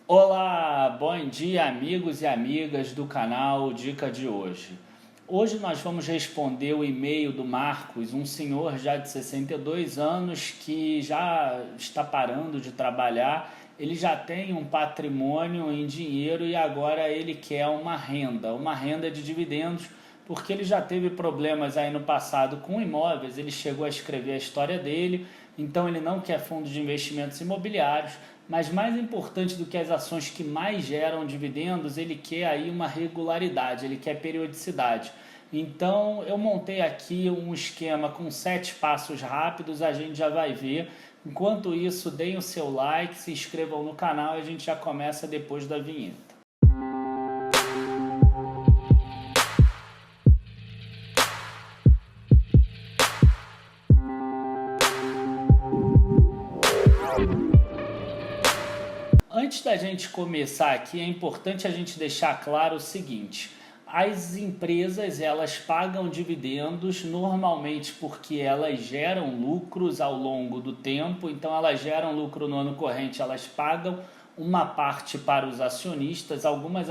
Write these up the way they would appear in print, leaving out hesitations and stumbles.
Olá, bom dia amigos e amigas do canal Dica de hoje. Hoje nós vamos responder o e-mail do Marcos, um senhor já de 62 anos que já está parando de trabalhar. Ele já tem um patrimônio em dinheiro e agora ele quer uma renda de dividendos, porque ele já teve problemas aí no passado com imóveis. Ele chegou a escrever a história dele, então ele não quer fundo de investimentos imobiliários, mas mais importante do que as ações que mais geram dividendos, ele quer aí uma regularidade, ele quer periodicidade. Então eu montei aqui um esquema com 7 passos rápidos, a gente já vai ver. Enquanto isso, deem o seu like, se inscrevam no canal e a gente já começa depois da vinheta. Antes da gente começar aqui, é importante a gente deixar claro o seguinte: as empresas elas pagam dividendos normalmente porque elas geram lucros ao longo do tempo, então elas geram lucro no ano corrente, elas pagam uma parte para os acionistas, algumas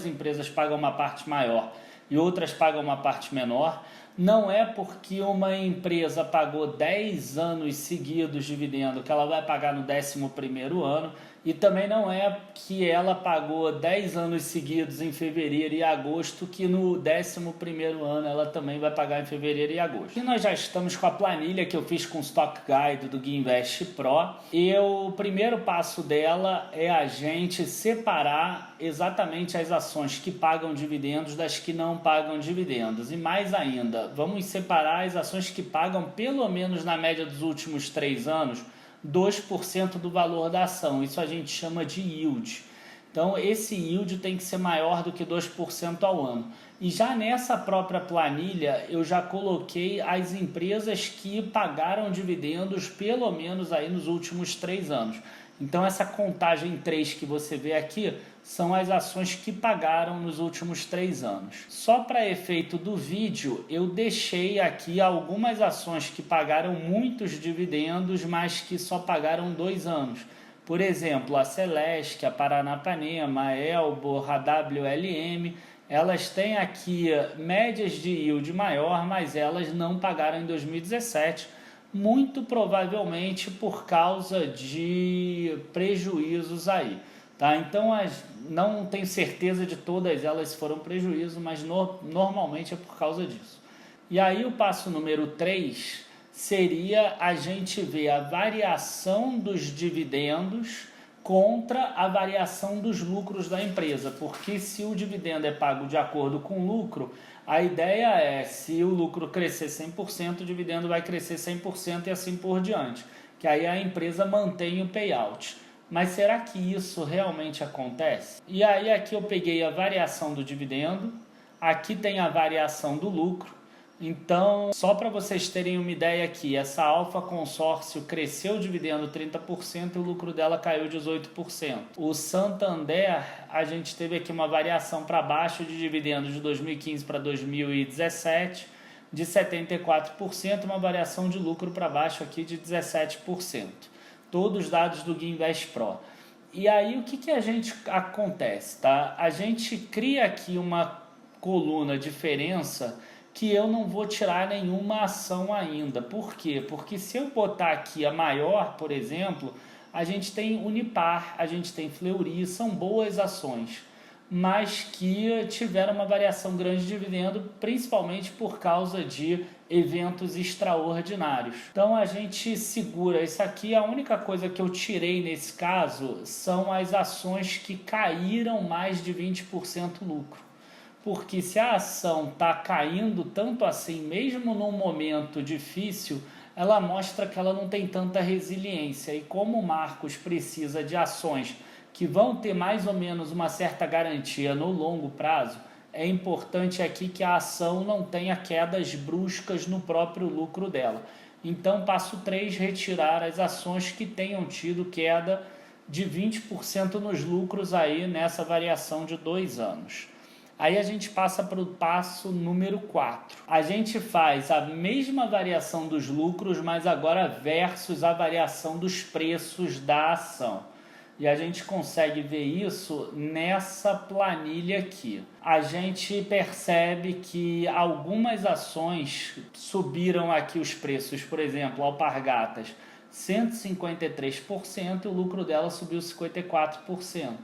empresas pagam uma parte maior e outras pagam uma parte menor. Não é porque uma empresa pagou 10 anos seguidos dividendo que ela vai pagar no 11º ano, e também não é que ela pagou 10 anos seguidos em fevereiro e agosto que no 11º ano ela também vai pagar em fevereiro e agosto. E nós já estamos com a planilha que eu fiz com o Stock Guide do GuiInvest Pro, e o primeiro passo dela é a gente separar exatamente as ações que pagam dividendos das que não pagam dividendos. E mais ainda, vamos separar as ações que pagam pelo menos na média dos últimos 3 anos 2% do valor da ação. Isso a gente chama de yield. Então esse yield tem que ser maior do que 2% ao ano. E já nessa própria planilha eu já coloquei as empresas que pagaram dividendos pelo menos aí nos últimos 3 anos. Então essa contagem 3 que você vê aqui são as ações que pagaram nos últimos 3 anos. Só para efeito do vídeo, eu deixei aqui algumas ações que pagaram muitos dividendos, mas que só pagaram 2 anos. Por exemplo, a Celesc, a Paranapanema, a Elbor, a WLM, elas têm aqui médias de yield maior, mas elas não pagaram em 2017, muito provavelmente por causa de prejuízos aí. Tá? Então, não tenho certeza de todas elas foram prejuízo, mas normalmente é por causa disso. E aí o passo número 3 seria a gente ver a variação dos dividendos contra a variação dos lucros da empresa, porque se o dividendo é pago de acordo com o lucro, a ideia é, se o lucro crescer 100%, o dividendo vai crescer 100% e assim por diante, que aí a empresa mantém o payout. Mas será que isso realmente acontece? E aí aqui eu peguei a variação do dividendo, aqui tem a variação do lucro. Então, só para vocês terem uma ideia aqui, essa Alfa Consórcio cresceu o dividendo 30% e o lucro dela caiu 18%. O Santander, a gente teve aqui uma variação para baixo de dividendos de 2015 para 2017 de 74%, uma variação de lucro para baixo aqui de 17%. Todos os dados do GuiInvest Pro. E aí o que a gente acontece, tá? A gente cria aqui uma coluna diferença que eu não vou tirar nenhuma ação ainda. Por quê? Porque se eu botar aqui a maior, por exemplo, a gente tem Unipar, a gente tem Fleury, são boas ações, mas que tiveram uma variação grande de dividendo, principalmente por causa de eventos extraordinários. Então a gente segura isso aqui. A única coisa que eu tirei nesse caso são as ações que caíram mais de 20% lucro. Porque se a ação está caindo tanto assim, mesmo num momento difícil, ela mostra que ela não tem tanta resiliência. E como o Marcos precisa de ações que vão ter mais ou menos uma certa garantia no longo prazo, é importante aqui que a ação não tenha quedas bruscas no próprio lucro dela. Então, passo 3, retirar as ações que tenham tido queda de 20% nos lucros aí nessa variação de 2 anos. Aí a gente passa para o passo número 4. A gente faz a mesma variação dos lucros, mas agora versus a variação dos preços da ação. E a gente consegue ver isso nessa planilha aqui. A gente percebe que algumas ações subiram aqui os preços, por exemplo, Alpargatas 153%, o lucro dela subiu 54%.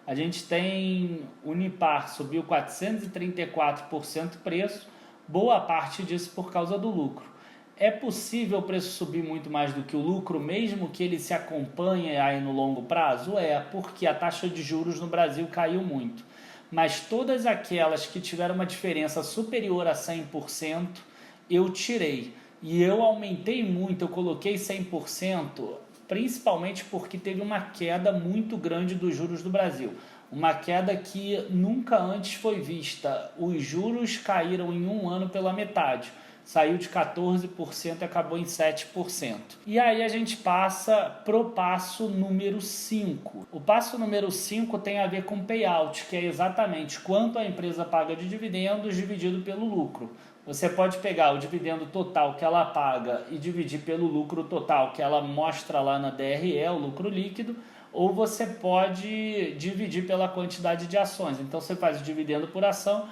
A gente tem Unipar, subiu 434% o preço, boa parte disso por causa do lucro. É possível o preço subir muito mais do que o lucro, mesmo que ele se acompanhe aí no longo prazo? Porque a taxa de juros no Brasil caiu muito. Mas todas aquelas que tiveram uma diferença superior a 100%, eu tirei. E eu aumentei muito, eu coloquei 100%, principalmente porque teve uma queda muito grande dos juros do Brasil. Uma queda que nunca antes foi vista. Os juros caíram em um ano pela metade. Saiu de 14% e acabou em 7%. E aí a gente passa pro passo número 5. O passo número 5 tem a ver com payout, que é exatamente quanto a empresa paga de dividendos dividido pelo lucro. Você pode pegar o dividendo total que ela paga e dividir pelo lucro total que ela mostra lá na DRE, o lucro líquido, ou você pode dividir pela quantidade de ações. Então você faz o dividendo por ação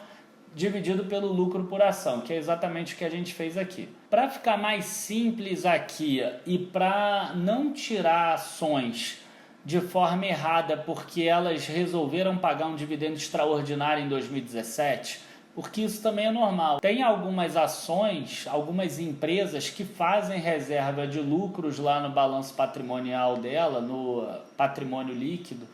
dividido pelo lucro por ação, que é exatamente o que a gente fez aqui. Para ficar mais simples aqui e para não tirar ações de forma errada porque elas resolveram pagar um dividendo extraordinário em 2017, porque isso também é normal. Tem algumas ações, algumas empresas que fazem reserva de lucros lá no balanço patrimonial dela, no patrimônio líquido,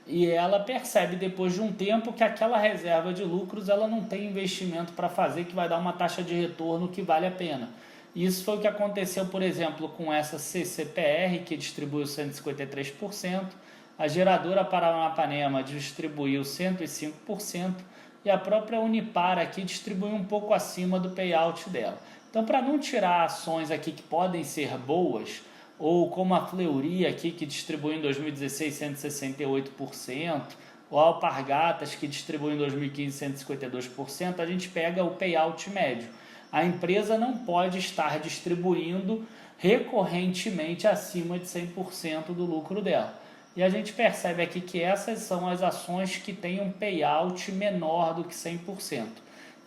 e ela percebe depois de um tempo que aquela reserva de lucros ela não tem investimento para fazer que vai dar uma taxa de retorno que vale a pena. Isso foi o que aconteceu, por exemplo, com essa CCPR, que distribuiu 153%, a geradora Paranapanema distribuiu 105%, e a própria Unipar aqui distribuiu um pouco acima do payout dela. Então, para não tirar ações aqui que podem ser boas, ou como a Fleury aqui, que distribuiu em 2016 168%, ou a Alpargatas, que distribuiu em 2015 152%, a gente pega o payout médio. A empresa não pode estar distribuindo recorrentemente acima de 100% do lucro dela. E a gente percebe aqui que essas são as ações que têm um payout menor do que 100%.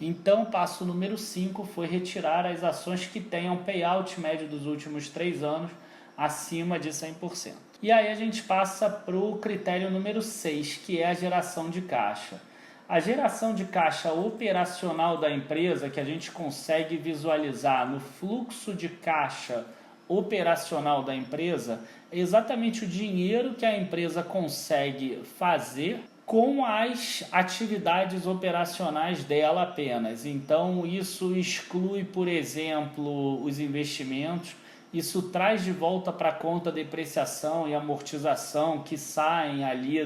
Então, o passo número 5 foi retirar as ações que tenham payout médio dos últimos 3 anos acima de 100%. E aí a gente passa para o critério número 6, que é a geração de caixa. A geração de caixa operacional da empresa, que a gente consegue visualizar no fluxo de caixa operacional da empresa, é exatamente o dinheiro que a empresa consegue fazer com as atividades operacionais dela apenas. Então, isso exclui, por exemplo, os investimentos. Isso traz de volta para a conta depreciação e amortização que saem ali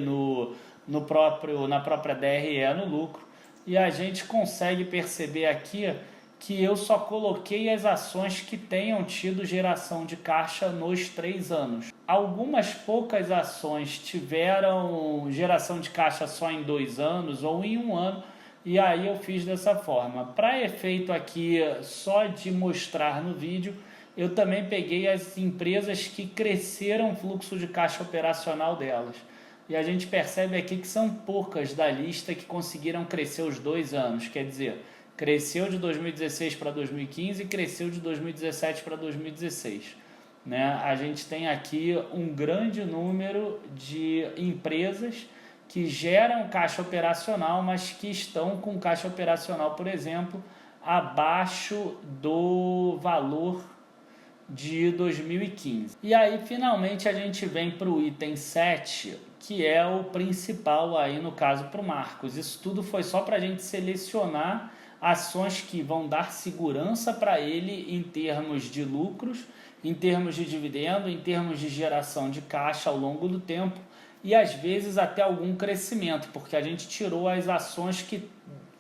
na própria DRE, no lucro. E a gente consegue perceber aqui que eu só coloquei as ações que tenham tido geração de caixa nos 3 anos. Algumas poucas ações tiveram geração de caixa só em 2 anos ou em 1 ano, e aí eu fiz dessa forma. Para efeito aqui só de mostrar no vídeo, eu também peguei as empresas que cresceram o fluxo de caixa operacional delas. E a gente percebe aqui que são poucas da lista que conseguiram crescer os 2 anos. Quer dizer, cresceu de 2016 para 2015 e cresceu de 2017 para 2016. Né? A gente tem aqui um grande número de empresas que geram caixa operacional, mas que estão com caixa operacional, por exemplo, abaixo do valor de 2015. E aí, finalmente, a gente vem para o item 7, que é o principal aí, no caso, para o Marcos. Isso tudo foi só para a gente selecionar ações que vão dar segurança para ele em termos de lucros, em termos de dividendo, em termos de geração de caixa ao longo do tempo e, às vezes, até algum crescimento, porque a gente tirou as ações que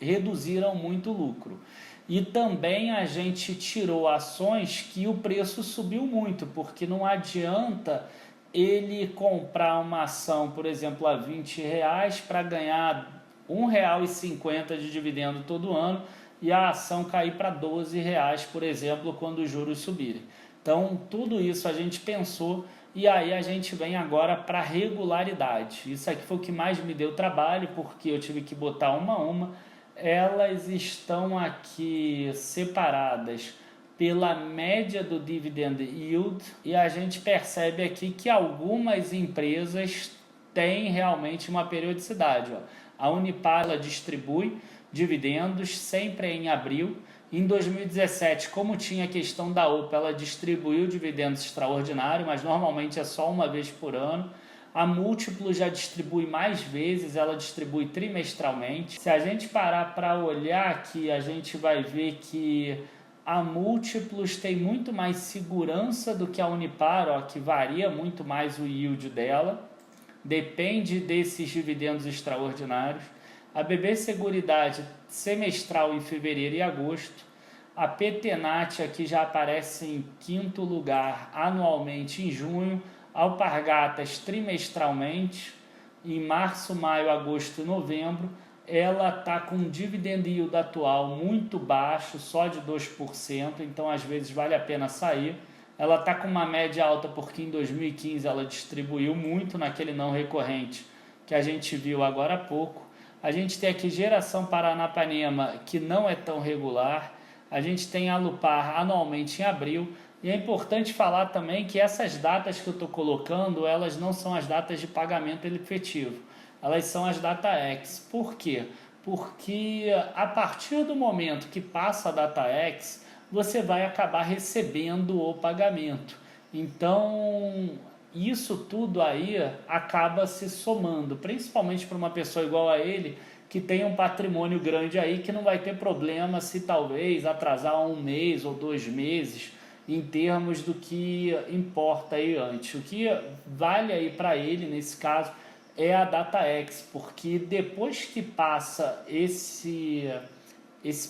reduziram muito o lucro. E também a gente tirou ações que o preço subiu muito, porque não adianta ele comprar uma ação, por exemplo, a R$20 para ganhar R$1,50 de dividendo todo ano e a ação cair para R$12, por exemplo, quando os juros subirem. Então, tudo isso a gente pensou E aí a gente vem agora para regularidade. Isso aqui foi o que mais me deu trabalho, porque eu tive que botar uma a uma. Elas estão aqui separadas pela média do dividend yield e a gente percebe aqui que algumas empresas têm realmente uma periodicidade. Ó. A Unipar ela distribui dividendos sempre em abril. Em 2017, como tinha a questão da OPA, ela distribuiu dividendos extraordinários, mas normalmente é só uma vez por ano. A Múltiplo já distribui mais vezes, ela distribui trimestralmente. Se a gente parar para olhar aqui, a gente vai ver que a Múltiplos tem muito mais segurança do que a Unipar, ó, que varia muito mais o yield dela. Depende desses dividendos extraordinários. A BB Seguridade semestral em fevereiro e agosto. A PTNat aqui já aparece em quinto lugar anualmente em junho. Alpargatas trimestralmente em março, maio, agosto e novembro. Ela está com um dividend yield atual muito baixo, só de 2%, então às vezes vale a pena sair. Ela está com uma média alta porque em 2015 ela distribuiu muito naquele não recorrente que a gente viu agora há pouco. A gente tem aqui Geração Paranapanema, que não é tão regular. A gente tem a Alupar anualmente em abril. E é importante falar também que essas datas que eu estou colocando, elas não são as datas de pagamento efetivo. Elas são as data X. Por quê? Porque a partir do momento que passa a data X, você vai acabar recebendo o pagamento. Então, isso tudo aí acaba se somando, principalmente para uma pessoa igual a ele, que tem um patrimônio grande aí, que não vai ter problema se talvez atrasar 1 mês ou 2 meses em termos do que importa aí antes. O que vale aí para ele, nesse caso, é a data X, porque depois que passa esse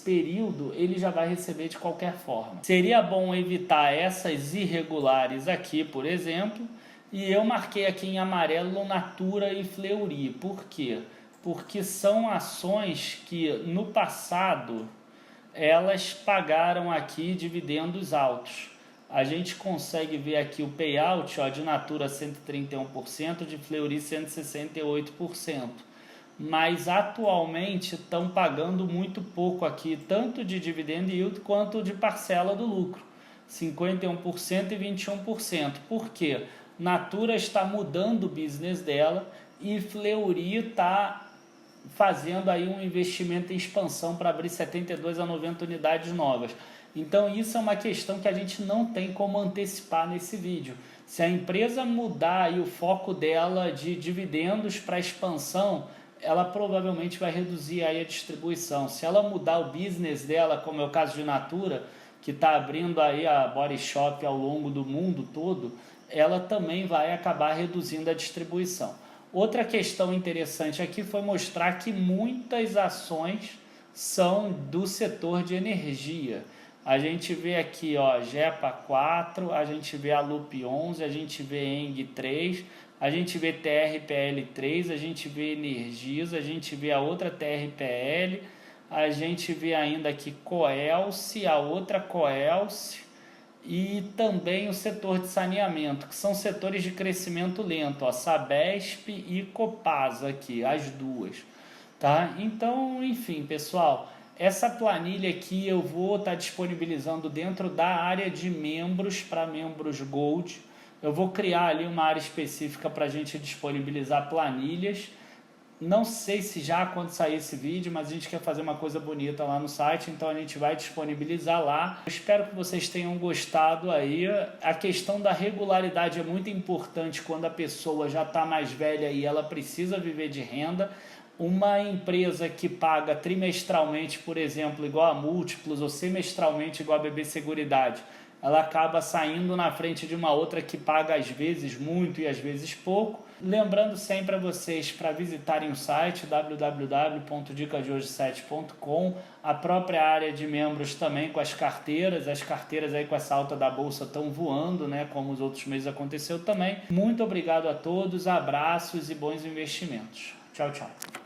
período, ele já vai receber de qualquer forma. Seria bom evitar essas irregulares aqui, por exemplo, e eu marquei aqui em amarelo Natura e Fleury. Por quê? Porque são ações que no passado elas pagaram aqui dividendos altos. A gente consegue ver aqui o payout, ó, de Natura 131%, de Fleury 168%. Mas atualmente estão pagando muito pouco aqui, tanto de dividend yield quanto de parcela do lucro, 51% e 21%. Por quê? Natura está mudando o business dela e Fleury está fazendo aí um investimento em expansão para abrir 72 a 90 unidades novas. Então isso é uma questão que a gente não tem como antecipar nesse vídeo. Se a empresa mudar aí o foco dela de dividendos para expansão, ela provavelmente vai reduzir aí a distribuição. Se ela mudar o business dela, como é o caso de Natura, que está abrindo aí a Body Shop ao longo do mundo todo, ela também vai acabar reduzindo a distribuição. Outra questão interessante aqui foi mostrar que muitas ações são do setor de energia. A gente vê aqui, ó, GEPA 4, a gente vê a Loop 11, a gente vê ENG 3, a gente vê TRPL 3, a gente vê Energisa, a gente vê a outra TRPL, a gente vê ainda aqui Coelce, a outra Coelce, e também o setor de saneamento, que são setores de crescimento lento, ó, Sabesp e Copasa aqui, as duas, tá? Então, enfim, pessoal, essa planilha aqui eu vou estar disponibilizando dentro da área de membros para membros Gold. Eu vou criar ali uma área específica para a gente disponibilizar planilhas. Não sei se já quando sair esse vídeo, mas a gente quer fazer uma coisa bonita lá no site, então a gente vai disponibilizar lá. Eu espero que vocês tenham gostado aí. A questão da regularidade é muito importante quando a pessoa já está mais velha e ela precisa viver de renda. Uma empresa que paga trimestralmente, por exemplo, igual a Múltiplos, ou semestralmente igual a BB Seguridade, ela acaba saindo na frente de uma outra que paga às vezes muito e às vezes pouco. Lembrando sempre a vocês para visitarem o site www.dicadehoje7.com, a própria área de membros também com as carteiras aí com essa alta da bolsa estão voando, né, como os outros meses aconteceu também. Muito obrigado a todos, abraços e bons investimentos. Tchau, tchau.